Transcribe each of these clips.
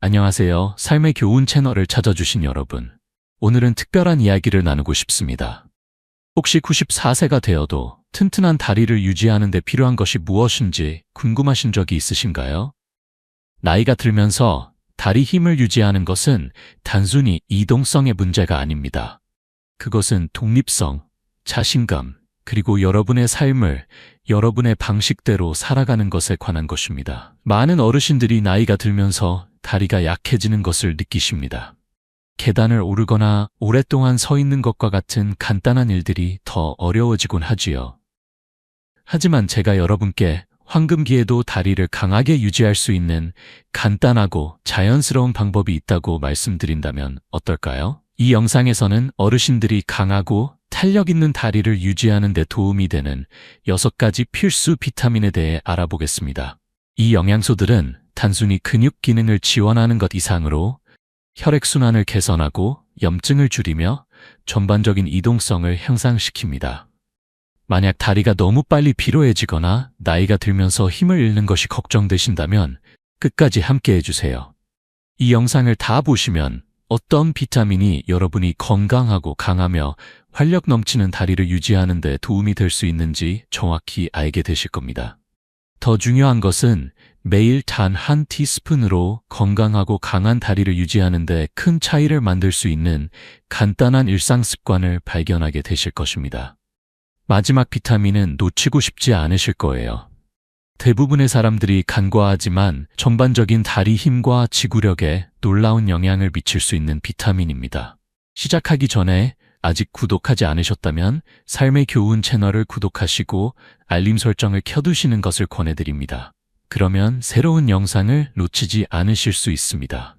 안녕하세요. 삶의 교훈 채널을 찾아주신 여러분. 오늘은 특별한 이야기를 나누고 싶습니다. 혹시 94세가 되어도 튼튼한 다리를 유지하는 데 필요한 것이 무엇인지 궁금하신 적이 있으신가요? 나이가 들면서 다리 힘을 유지하는 것은 단순히 이동성의 문제가 아닙니다. 그것은 독립성, 자신감, 그리고 여러분의 삶을 여러분의 방식대로 살아가는 것에 관한 것입니다. 많은 어르신들이 나이가 들면서 다리가 약해지는 것을 느끼십니다. 계단을 오르거나 오랫동안 서 있는 것과 같은 간단한 일들이 더 어려워지곤 하지요. 하지만 제가 여러분께 황금기에도 다리를 강하게 유지할 수 있는 간단하고 자연스러운 방법이 있다고 말씀드린다면 어떨까요? 이 영상에서는 어르신들이 강하고 탄력 있는 다리를 유지하는 데 도움이 되는 6가지 필수 비타민에 대해 알아보겠습니다. 이 영양소들은 단순히 근육 기능을 지원하는 것 이상으로 혈액순환을 개선하고 염증을 줄이며 전반적인 이동성을 향상시킵니다. 만약 다리가 너무 빨리 피로해지거나 나이가 들면서 힘을 잃는 것이 걱정되신다면 끝까지 함께 해주세요. 이 영상을 다 보시면 어떤 비타민이 여러분이 건강하고 강하며 활력 넘치는 다리를 유지하는 데 도움이 될 수 있는지 정확히 알게 되실 겁니다. 더 중요한 것은 매일 단 1티스푼으로 건강하고 강한 다리를 유지하는 데 큰 차이를 만들 수 있는 간단한 일상 습관을 발견하게 되실 것입니다. 마지막 비타민은 놓치고 싶지 않으실 거예요. 대부분의 사람들이 간과하지만 전반적인 다리 힘과 지구력에 놀라운 영향을 미칠 수 있는 비타민입니다. 시작하기 전에 아직 구독하지 않으셨다면 삶의 교훈 채널을 구독하시고 알림 설정을 켜두시는 것을 권해드립니다. 그러면 새로운 영상을 놓치지 않으실 수 있습니다.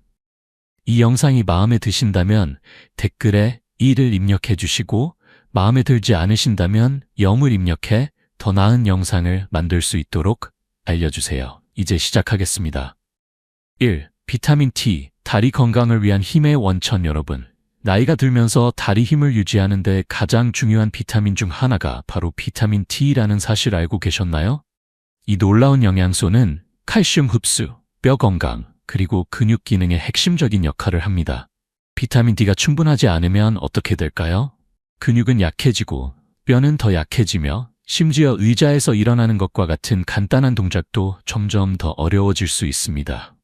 이 영상이 마음에 드신다면 댓글에 1을 입력해 주시고 마음에 들지 않으신다면 0을 입력해 더 나은 영상을 만들 수 있도록 알려주세요. 이제 시작하겠습니다. 1. 비타민 T, 다리 건강을 위한 힘의 원천. 여러분, 나이가 들면서 다리 힘을 유지하는 데 가장 중요한 비타민 중 하나가 바로 비타민 T라는 사실 알고 계셨나요? 이 놀라운 영양소는 칼슘 흡수, 뼈 건강, 그리고 근육 기능의 핵심적인 역할을 합니다. 비타민 D가 충분하지 않으면 어떻게 될까요? 근육은 약해지고 뼈는 더 약해지며 심지어 의자에서 일어나는 것과 같은 간단한 동작도 점점 더 어려워질 수 있습니다.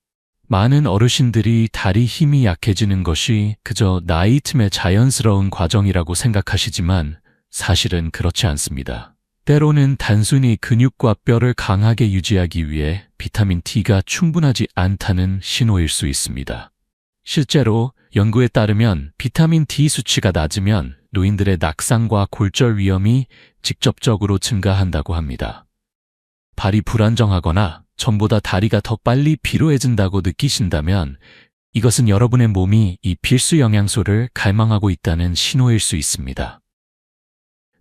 많은 어르신들이 다리 힘이 약해지는 것이 그저 나이 틈의 자연스러운 과정이라고 생각하시지만 사실은 그렇지 않습니다. 때로는 단순히 근육과 뼈를 강하게 유지하기 위해 비타민 T가 충분하지 않다는 신호일 수 있습니다. 실제로 연구에 따르면 비타민 D 수치가 낮으면 노인들의 낙상과 골절 위험이 직접적으로 증가한다고 합니다. 발이 불안정하거나 전보다 다리가 더 빨리 피로해진다고 느끼신다면 이것은 여러분의 몸이 이 필수 영양소를 갈망하고 있다는 신호일 수 있습니다.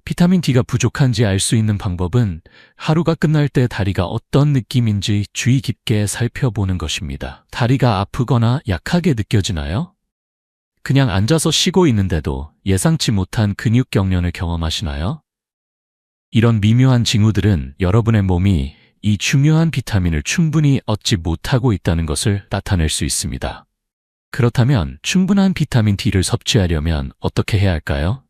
비타민 D가 부족한지 알 수 있는 방법은 하루가 끝날 때 다리가 어떤 느낌인지 주의 깊게 살펴보는 것입니다. 다리가 아프거나 약하게 느껴지나요? 그냥 앉아서 쉬고 있는데도 예상치 못한 근육 경련을 경험하시나요? 이런 미묘한 징후들은 여러분의 몸이 이 중요한 비타민을 충분히 얻지 못하고 있다는 것을 나타낼 수 있습니다. 그렇다면 충분한 비타민 D를 섭취하려면 어떻게 해야 할까요?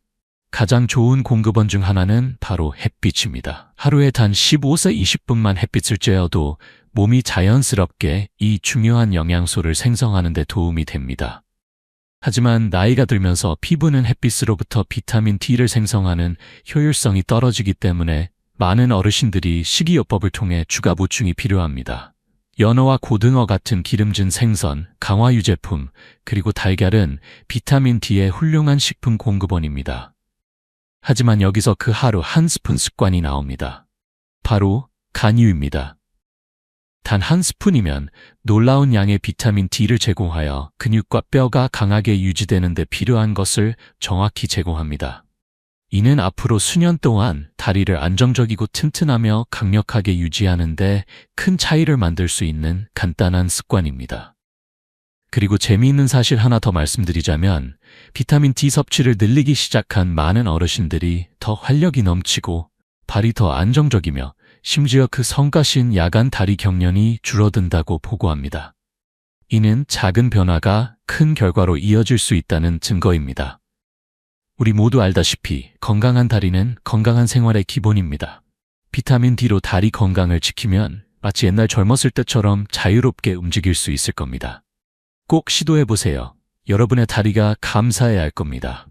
가장 좋은 공급원 중 하나는 바로 햇빛입니다. 하루에 단 15세 20분만 햇빛을 쬐어도 몸이 자연스럽게 이 중요한 영양소를 생성하는 데 도움이 됩니다. 하지만 나이가 들면서 피부는 햇빛으로부터 비타민 D를 생성하는 효율성이 떨어지기 때문에 많은 어르신들이 식이요법을 통해 추가 보충이 필요합니다. 연어와 고등어 같은 기름진 생선, 강화 유제품, 그리고 달걀은 비타민 D의 훌륭한 식품 공급원입니다. 하지만 여기서 그 하루 1스푼 습관이 나옵니다. 바로 간이유입니다. 단 1스푼이면 놀라운 양의 비타민 D를 제공하여 근육과 뼈가 강하게 유지되는 데 필요한 것을 정확히 제공합니다. 이는 앞으로 수년 동안 다리를 안정적이고 튼튼하며 강력하게 유지하는 데 큰 차이를 만들 수 있는 간단한 습관입니다. 그리고 재미있는 사실 하나 더 말씀드리자면 비타민 D 섭취를 늘리기 시작한 많은 어르신들이 더 활력이 넘치고 발이 더 안정적이며 심지어 그 성가신 야간 다리 경련이 줄어든다고 보고합니다. 이는 작은 변화가 큰 결과로 이어질 수 있다는 증거입니다. 우리 모두 알다시피 건강한 다리는 건강한 생활의 기본입니다. 비타민 D로 다리 건강을 지키면 마치 옛날 젊었을 때처럼 자유롭게 움직일 수 있을 겁니다. 꼭 시도해보세요. 여러분의 다리가 감사해야 할 겁니다.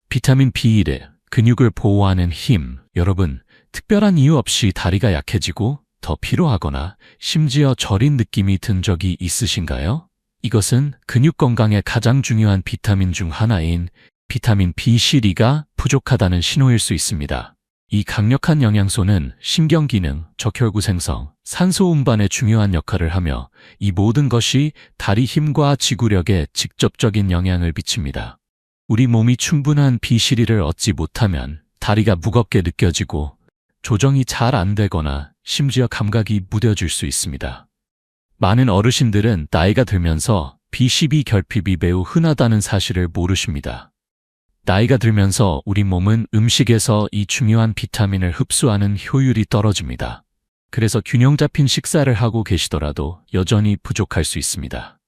비타민 B1의 근육을 보호하는 힘. 여러분, 특별한 이유 없이 다리가 약해지고 더 피로하거나 심지어 저린 느낌이 든 적이 있으신가요? 이것은 근육 건강에 가장 중요한 비타민 중 하나인 비타민 B12가 부족하다는 신호일 수 있습니다. 이 강력한 영양소는 신경기능, 적혈구 생성, 산소 운반에 중요한 역할을 하며 이 모든 것이 다리 힘과 지구력에 직접적인 영향을 미칩니다. 우리 몸이 충분한 B12를 얻지 못하면 다리가 무겁게 느껴지고 조정이 잘 안 되거나 심지어 감각이 무뎌질 수 있습니다. 많은 어르신들은 나이가 들면서 B12 결핍이 매우 흔하다는 사실을 모르십니다. 나이가 들면서 우리 몸은 음식에서 이 중요한 비타민을 흡수하는 효율이 떨어집니다. 그래서 균형 잡힌 식사를 하고 계시더라도 여전히 부족할 수 있습니다.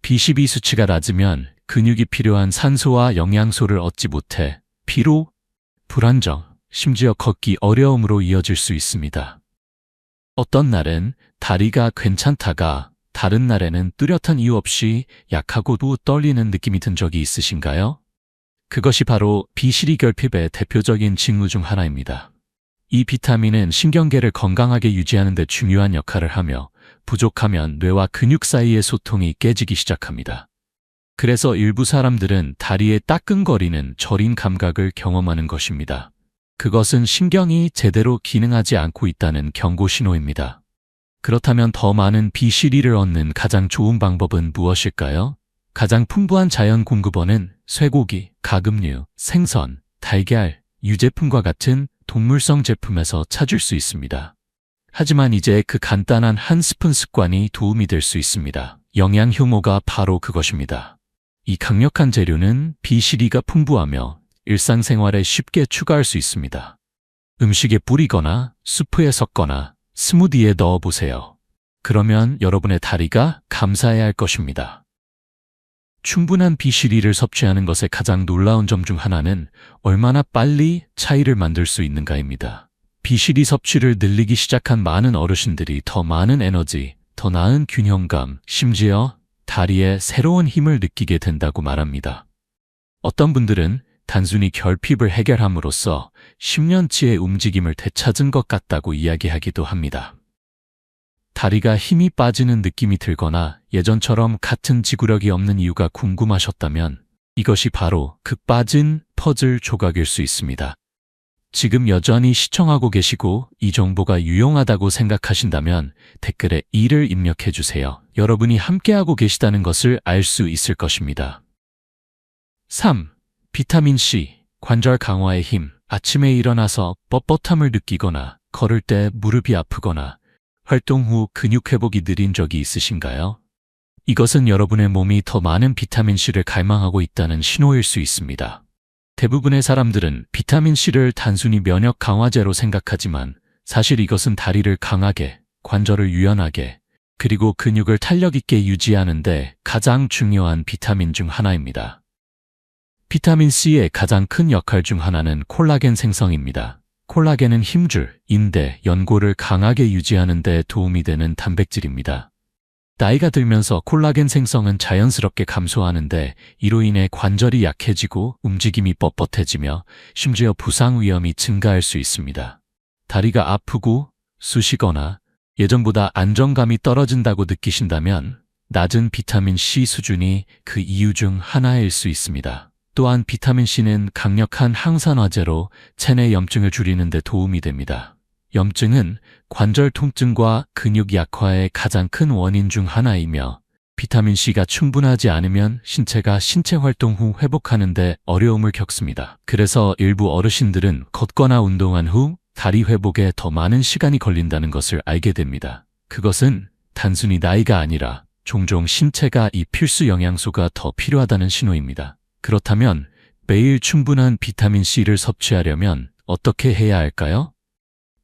B12 수치가 낮으면 근육이 필요한 산소와 영양소를 얻지 못해 피로, 불안정, 심지어 걷기 어려움으로 이어질 수 있습니다. 어떤 날은 다리가 괜찮다가 다른 날에는 뚜렷한 이유 없이 약하고도 떨리는 느낌이 든 적이 있으신가요? 그것이 바로 B12 결핍의 대표적인 징후 중 하나입니다. 이 비타민은 신경계를 건강하게 유지하는 데 중요한 역할을 하며 부족하면 뇌와 근육 사이의 소통이 깨지기 시작합니다. 그래서 일부 사람들은 다리에 따끔거리는 저린 감각을 경험하는 것입니다. 그것은 신경이 제대로 기능하지 않고 있다는 경고 신호입니다. 그렇다면 더 많은 B12를 얻는 가장 좋은 방법은 무엇일까요? 가장 풍부한 자연 공급원은 쇠고기, 가금류, 생선, 달걀, 유제품과 같은 동물성 제품에서 찾을 수 있습니다. 하지만 이제 그 간단한 한 스푼 습관이 도움이 될 수 있습니다. 영양 효모가 바로 그것입니다. 이 강력한 재료는 B12가 풍부하며 일상생활에 쉽게 추가할 수 있습니다. 음식에 뿌리거나 수프에 섞거나 스무디에 넣어보세요. 그러면 여러분의 다리가 감사해야 할 것입니다. 충분한 B12를 섭취하는 것의 가장 놀라운 점 중 하나는 얼마나 빨리 차이를 만들 수 있는가입니다. B12 섭취를 늘리기 시작한 많은 어르신들이 더 많은 에너지, 더 나은 균형감, 심지어 다리에 새로운 힘을 느끼게 된다고 말합니다. 어떤 분들은 단순히 결핍을 해결함으로써 10년치의 움직임을 되찾은 것 같다고 이야기하기도 합니다. 다리가 힘이 빠지는 느낌이 들거나 예전처럼 같은 지구력이 없는 이유가 궁금하셨다면 이것이 바로 그 빠진 퍼즐 조각일 수 있습니다. 지금 여전히 시청하고 계시고 이 정보가 유용하다고 생각하신다면 댓글에 2를 입력해 주세요. 여러분이 함께하고 계시다는 것을 알 수 있을 것입니다. 3. 비타민 C, 관절 강화의 힘. 아침에 일어나서 뻣뻣함을 느끼거나 걸을 때 무릎이 아프거나 활동 후 근육 회복이 느린 적이 있으신가요? 이것은 여러분의 몸이 더 많은 비타민C를 갈망하고 있다는 신호일 수 있습니다. 대부분의 사람들은 비타민C를 단순히 면역 강화제로 생각하지만 사실 이것은 다리를 강하게, 관절을 유연하게, 그리고 근육을 탄력 있게 유지하는 데 가장 중요한 비타민 중 하나입니다. 비타민C의 가장 큰 역할 중 하나는 콜라겐 생성입니다. 콜라겐은 힘줄, 인대, 연골을 강하게 유지하는 데 도움이 되는 단백질입니다. 나이가 들면서 콜라겐 생성은 자연스럽게 감소하는데 이로 인해 관절이 약해지고 움직임이 뻣뻣해지며 심지어 부상 위험이 증가할 수 있습니다. 다리가 아프고 쑤시거나 예전보다 안정감이 떨어진다고 느끼신다면 낮은 비타민C 수준이 그 이유 중 하나일 수 있습니다. 또한 비타민C는 강력한 항산화제로 체내 염증을 줄이는 데 도움이 됩니다. 염증은 관절 통증과 근육 약화의 가장 큰 원인 중 하나이며 비타민C가 충분하지 않으면 신체가 신체 활동 후 회복하는 데 어려움을 겪습니다. 그래서 일부 어르신들은 걷거나 운동한 후 다리 회복에 더 많은 시간이 걸린다는 것을 알게 됩니다. 그것은 단순히 나이가 아니라 종종 신체가 이 필수 영양소가 더 필요하다는 신호입니다. 그렇다면 매일 충분한 비타민C를 섭취하려면 어떻게 해야 할까요?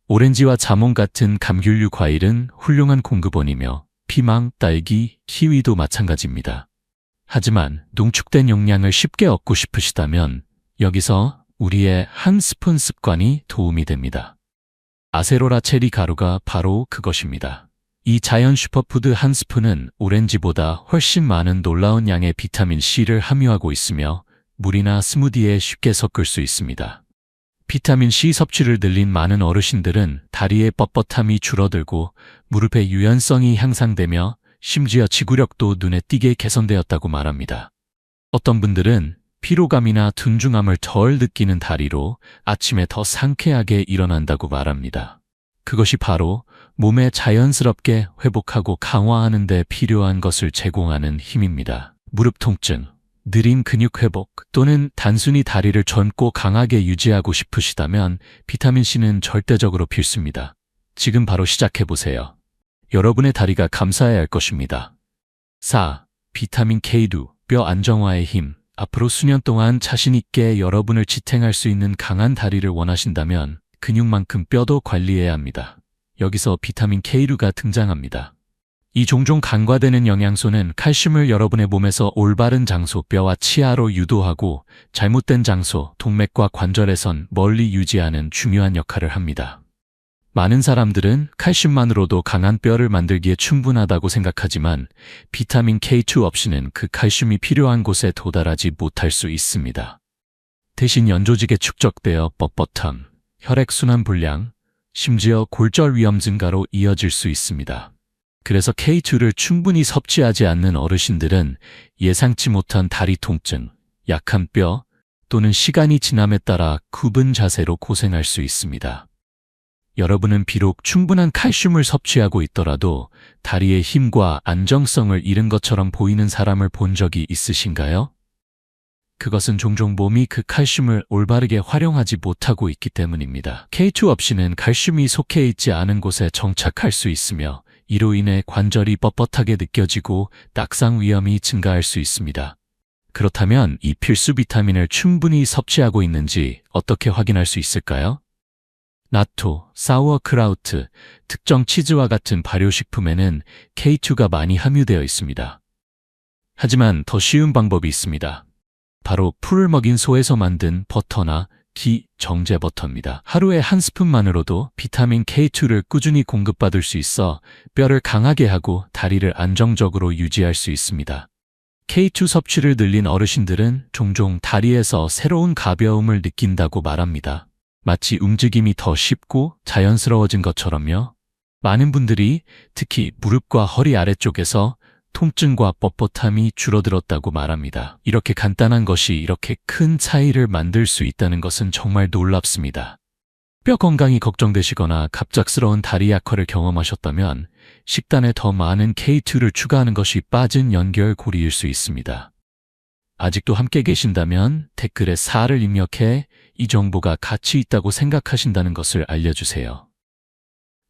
오렌지와 자몽 같은 감귤류 과일은 훌륭한 공급원이며 피망, 딸기, 키위도 마찬가지입니다. 하지만 농축된 용량을 쉽게 얻고 싶으시다면 여기서 우리의 한 스푼 습관이 도움이 됩니다. 아세로라 체리 가루가 바로 그것입니다. 이 자연 슈퍼푸드 한 스푼은 오렌지보다 훨씬 많은 놀라운 양의 비타민 C를 함유하고 있으며 물이나 스무디에 쉽게 섞을 수 있습니다. 비타민 C 섭취를 늘린 많은 어르신들은 다리의 뻣뻣함이 줄어들고 무릎의 유연성이 향상되며 심지어 지구력도 눈에 띄게 개선되었다고 말합니다. 어떤 분들은 피로감이나 둔중함을 덜 느끼는 다리로 아침에 더 상쾌하게 일어난다고 말합니다. 그것이 바로 몸에 자연스럽게 회복하고 강화하는 데 필요한 것을 제공하는 힘입니다. 무릎 통증, 느린 근육 회복 또는 단순히 다리를 젊고 강하게 유지하고 싶으시다면 비타민C는 절대적으로 필수입니다. 지금 바로 시작해보세요. 여러분의 다리가 감사해야 할 것입니다. 4. 비타민 K2, 뼈 안정화의 힘. 앞으로 수년 동안 자신있게 여러분을 지탱할 수 있는 강한 다리를 원하신다면 근육만큼 뼈도 관리해야 합니다. 여기서 비타민 K2가 등장합니다. 이 종종 간과되는 영양소는 칼슘을 여러분의 몸에서 올바른 장소, 뼈와 치아로 유도하고 잘못된 장소, 동맥과 관절에선 멀리 유지하는 중요한 역할을 합니다. 많은 사람들은 칼슘만으로도 강한 뼈를 만들기에 충분하다고 생각하지만 비타민 K2 없이는 그 칼슘이 필요한 곳에 도달하지 못할 수 있습니다. 대신 연조직에 축적되어 뻣뻣함, 혈액순환 불량, 심지어 골절 위험 증가로 이어질 수 있습니다. 그래서 K2를 충분히 섭취하지 않는 어르신들은 예상치 못한 다리 통증, 약한 뼈 또는 시간이 지남에 따라 굽은 자세로 고생할 수 있습니다. 여러분은 비록 충분한 칼슘을 섭취하고 있더라도 다리의 힘과 안정성을 잃은 것처럼 보이는 사람을 본 적이 있으신가요? 그것은 종종 몸이 그 칼슘을 올바르게 활용하지 못하고 있기 때문입니다. K2 없이는 칼슘이 속해 있지 않은 곳에 정착할 수 있으며 이로 인해 관절이 뻣뻣하게 느껴지고 낙상 위험이 증가할 수 있습니다. 그렇다면 이 필수 비타민을 충분히 섭취하고 있는지 어떻게 확인할 수 있을까요? 나토, 사우어크라우트, 특정 치즈와 같은 발효식품에는 K2가 많이 함유되어 있습니다. 하지만 더 쉬운 방법이 있습니다. 바로 풀을 먹인 소에서 만든 버터나 기, 정제 버터입니다. 하루에 한 스푼만으로도 비타민 K2를 꾸준히 공급받을 수 있어 뼈를 강하게 하고 다리를 안정적으로 유지할 수 있습니다. K2 섭취를 늘린 어르신들은 종종 다리에서 새로운 가벼움을 느낀다고 말합니다. 마치 움직임이 더 쉽고 자연스러워진 것처럼요. 많은 분들이 특히 무릎과 허리 아래쪽에서 통증과 뻣뻣함이 줄어들었다고 말합니다. 이렇게 간단한 것이 이렇게 큰 차이를 만들 수 있다는 것은 정말 놀랍습니다. 뼈 건강이 걱정되시거나 갑작스러운 다리 약화를 경험하셨다면 식단에 더 많은 K2를 추가하는 것이 빠진 연결고리일 수 있습니다. 아직도 함께 계신다면 댓글에 4를 입력해 이 정보가 가치 있다고 생각하신다는 것을 알려주세요.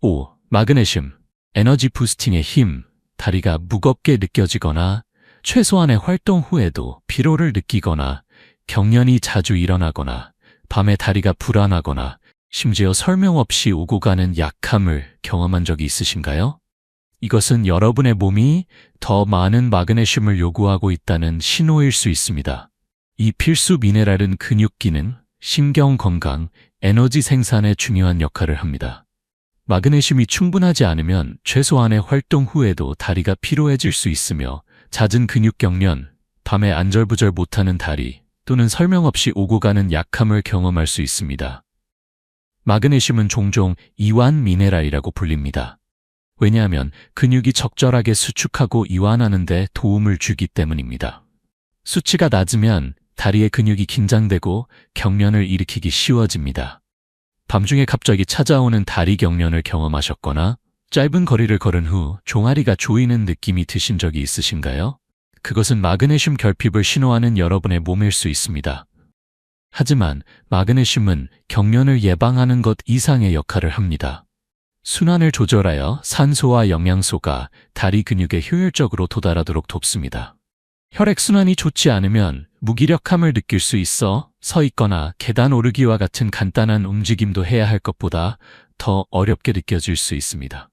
5. 마그네슘, 에너지 부스팅의 힘. 다리가 무겁게 느껴지거나 최소한의 활동 후에도 피로를 느끼거나 경련이 자주 일어나거나 밤에 다리가 불안하거나 심지어 설명 없이 오고 가는 약함을 경험한 적이 있으신가요? 이것은 여러분의 몸이 더 많은 마그네슘을 요구하고 있다는 신호일 수 있습니다. 이 필수 미네랄은 근육 기능, 신경 건강, 에너지 생산에 중요한 역할을 합니다. 마그네슘이 충분하지 않으면 최소한의 활동 후에도 다리가 피로해질 수 있으며 잦은 근육 경련, 밤에 안절부절 못하는 다리 또는 설명 없이 오고 가는 약함을 경험할 수 있습니다. 마그네슘은 종종 이완 미네랄이라고 불립니다. 왜냐하면 근육이 적절하게 수축하고 이완하는 데 도움을 주기 때문입니다. 수치가 낮으면 다리의 근육이 긴장되고 경련을 일으키기 쉬워집니다. 밤중에 갑자기 찾아오는 다리 경련을 경험하셨거나 짧은 거리를 걸은 후 종아리가 조이는 느낌이 드신 적이 있으신가요? 그것은 마그네슘 결핍을 신호하는 여러분의 몸일 수 있습니다. 하지만 마그네슘은 경련을 예방하는 것 이상의 역할을 합니다. 순환을 조절하여 산소와 영양소가 다리 근육에 효율적으로 도달하도록 돕습니다. 혈액순환이 좋지 않으면 무기력함을 느낄 수 있어 서 있거나 계단 오르기와 같은 간단한 움직임도 해야 할 것보다 더 어렵게 느껴질 수 있습니다.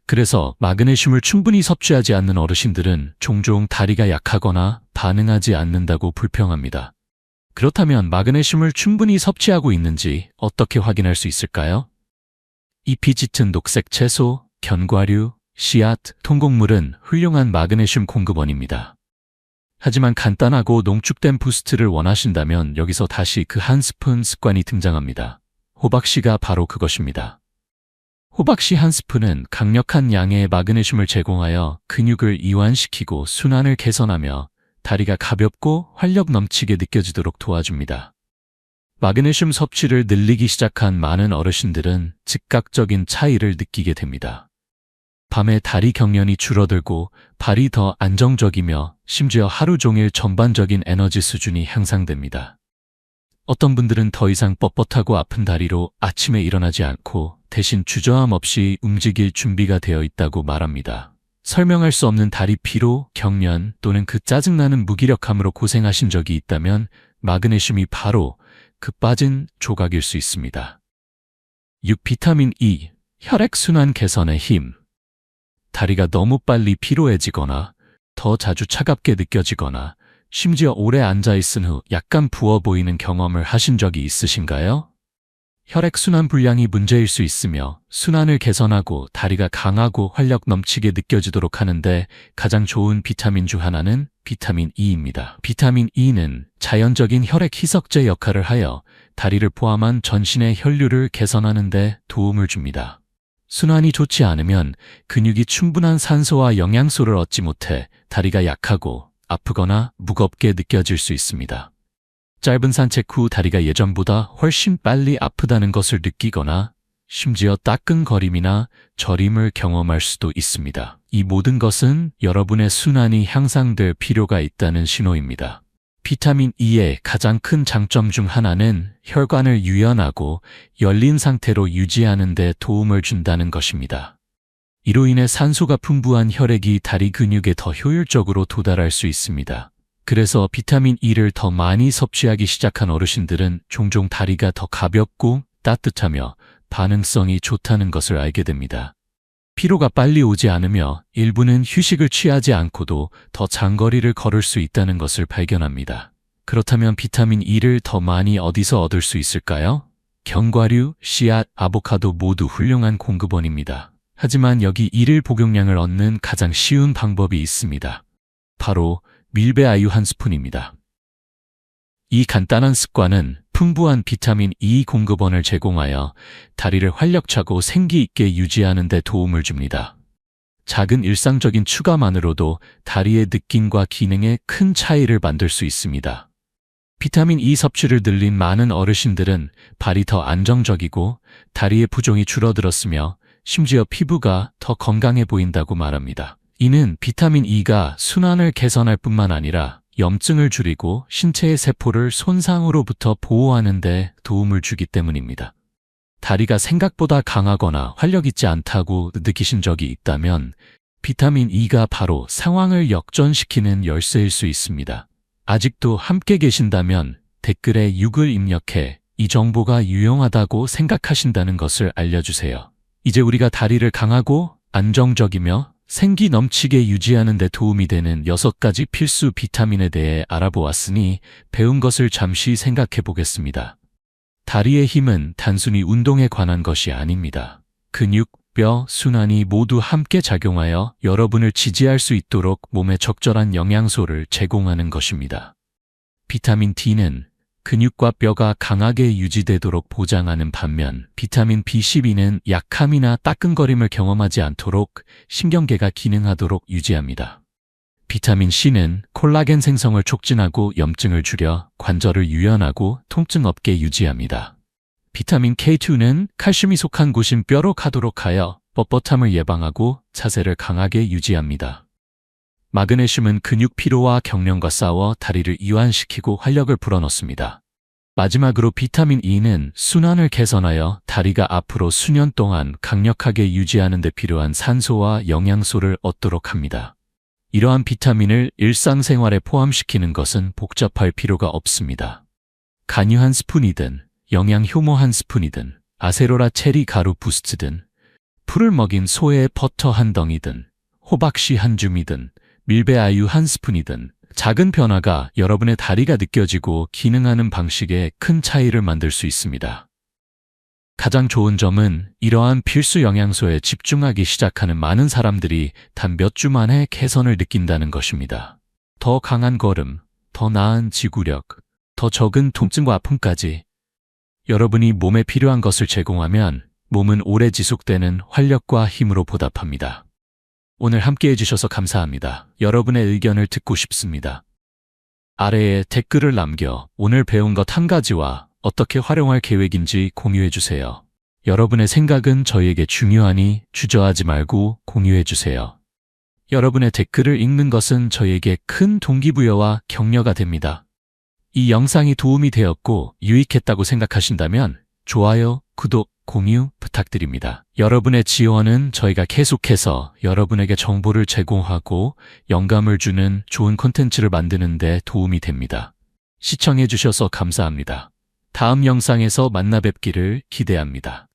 그래서 마그네슘을 충분히 섭취하지 않는 어르신들은 종종 다리가 약하거나 반응하지 않는다고 불평합니다. 그렇다면 마그네슘을 충분히 섭취하고 있는지 어떻게 확인할 수 있을까요? 잎이 짙은 녹색 채소, 견과류, 씨앗, 통곡물은 훌륭한 마그네슘 공급원입니다. 하지만 간단하고 농축된 부스트를 원하신다면 여기서 다시 그 한 스푼 습관이 등장합니다. 호박씨가 바로 그것입니다. 호박씨 한 스푼은 강력한 양의 마그네슘을 제공하여 근육을 이완시키고 순환을 개선하며 다리가 가볍고 활력 넘치게 느껴지도록 도와줍니다. 마그네슘 섭취를 늘리기 시작한 많은 어르신들은 즉각적인 차이를 느끼게 됩니다. 밤에 다리 경련이 줄어들고 발이 더 안정적이며 심지어 하루 종일 전반적인 에너지 수준이 향상됩니다. 어떤 분들은 더 이상 뻣뻣하고 아픈 다리로 아침에 일어나지 않고 대신 주저함 없이 움직일 준비가 되어 있다고 말합니다. 설명할 수 없는 다리 피로, 경련 또는 그 짜증나는 무기력함으로 고생하신 적이 있다면 마그네슘이 바로 그 빠진 조각일 수 있습니다. 6. 비타민 E, 혈액순환 개선의 힘. 다리가 너무 빨리 피로해지거나 더 자주 차갑게 느껴지거나 심지어 오래 앉아있은 후 약간 부어 보이는 경험을 하신 적이 있으신가요? 혈액순환 불량이 문제일 수 있으며 순환을 개선하고 다리가 강하고 활력 넘치게 느껴지도록 하는데 가장 좋은 비타민 중 하나는 비타민 E입니다. 비타민 E는 자연적인 혈액 희석제 역할을 하여 다리를 포함한 전신의 혈류를 개선하는 데 도움을 줍니다. 순환이 좋지 않으면 근육이 충분한 산소와 영양소를 얻지 못해 다리가 약하고 아프거나 무겁게 느껴질 수 있습니다. 짧은 산책 후 다리가 예전보다 훨씬 빨리 아프다는 것을 느끼거나 심지어 따끔거림이나 저림을 경험할 수도 있습니다. 이 모든 것은 여러분의 순환이 향상될 필요가 있다는 신호입니다. 비타민 E의 가장 큰 장점 중 하나는 혈관을 유연하고 열린 상태로 유지하는 데 도움을 준다는 것입니다. 이로 인해 산소가 풍부한 혈액이 다리 근육에 더 효율적으로 도달할 수 있습니다. 그래서 비타민 E를 더 많이 섭취하기 시작한 어르신들은 종종 다리가 더 가볍고 따뜻하며 반응성이 좋다는 것을 알게 됩니다. 피로가 빨리 오지 않으며 일부는 휴식을 취하지 않고도 더 장거리를 걸을 수 있다는 것을 발견합니다. 그렇다면 비타민 E를 더 많이 어디서 얻을 수 있을까요? 견과류, 씨앗, 아보카도 모두 훌륭한 공급원입니다. 하지만 여기 E를 복용량을 얻는 가장 쉬운 방법이 있습니다. 바로 밀배아유 한 스푼입니다. 이 간단한 습관은 풍부한 비타민 E 공급원을 제공하여 다리를 활력차고 생기 있게 유지하는 데 도움을 줍니다. 작은 일상적인 추가만으로도 다리의 느낌과 기능에 큰 차이를 만들 수 있습니다. 비타민 E 섭취를 늘린 많은 어르신들은 발이 더 안정적이고 다리의 부종이 줄어들었으며 심지어 피부가 더 건강해 보인다고 말합니다. 이는 비타민 E가 순환을 개선할 뿐만 아니라 염증을 줄이고 신체의 세포를 손상으로부터 보호하는 데 도움을 주기 때문입니다. 다리가 생각보다 강하거나 활력 있지 않다고 느끼신 적이 있다면 비타민 E가 바로 상황을 역전시키는 열쇠일 수 있습니다. 아직도 함께 계신다면 댓글에 6을 입력해 이 정보가 유용하다고 생각하신다는 것을 알려주세요. 이제 우리가 다리를 강하고 안정적이며 생기 넘치게 유지하는 데 도움이 되는 6가지 필수 비타민에 대해 알아보았으니 배운 것을 잠시 생각해 보겠습니다. 다리의 힘은 단순히 운동에 관한 것이 아닙니다. 근육, 뼈, 순환이 모두 함께 작용하여 여러분을 지지할 수 있도록 몸에 적절한 영양소를 제공하는 것입니다. 비타민 D는 근육과 뼈가 강하게 유지되도록 보장하는 반면 비타민 B12는 약함이나 따끔거림을 경험하지 않도록 신경계가 기능하도록 유지합니다. 비타민 C는 콜라겐 생성을 촉진하고 염증을 줄여 관절을 유연하고 통증 없게 유지합니다. 비타민 K2는 칼슘이 속한 곳인 뼈로 가도록 하여 뻣뻣함을 예방하고 자세를 강하게 유지합니다. 마그네슘은 근육 피로와 경련과 싸워 다리를 이완시키고 활력을 불어넣습니다. 마지막으로 비타민 E는 순환을 개선하여 다리가 앞으로 수년 동안 강력하게 유지하는 데 필요한 산소와 영양소를 얻도록 합니다. 이러한 비타민을 일상생활에 포함시키는 것은 복잡할 필요가 없습니다. 간유 한 스푼이든 영양 효모 한 스푼이든 아세로라 체리 가루 부스트든 풀을 먹인 소의 버터 한 덩이든, 호박씨 한 줌이든, 밀배아유 한 스푼이든, 작은 변화가 여러분의 다리가 느껴지고 기능하는 방식에 큰 차이를 만들 수 있습니다. 가장 좋은 점은 이러한 필수 영양소에 집중하기 시작하는 많은 사람들이 단 몇 주 만에 개선을 느낀다는 것입니다. 더 강한 걸음, 더 나은 지구력, 더 적은 통증과 아픔까지 여러분이 몸에 필요한 것을 제공하면 몸은 오래 지속되는 활력과 힘으로 보답합니다. 오늘 함께 해주셔서 감사합니다. 여러분의 의견을 듣고 싶습니다. 아래에 댓글을 남겨 오늘 배운 것 한 가지와 어떻게 활용할 계획인지 공유해주세요. 여러분의 생각은 저희에게 중요하니 주저하지 말고 공유해주세요. 여러분의 댓글을 읽는 것은 저희에게 큰 동기부여와 격려가 됩니다. 이 영상이 도움이 되었고 유익했다고 생각하신다면 좋아요, 구독, 공유 부탁드립니다. 여러분의 지원은 저희가 계속해서 여러분에게 정보를 제공하고 영감을 주는 좋은 콘텐츠를 만드는 데 도움이 됩니다. 시청해 주셔서 감사합니다. 다음 영상에서 만나 뵙기를 기대합니다.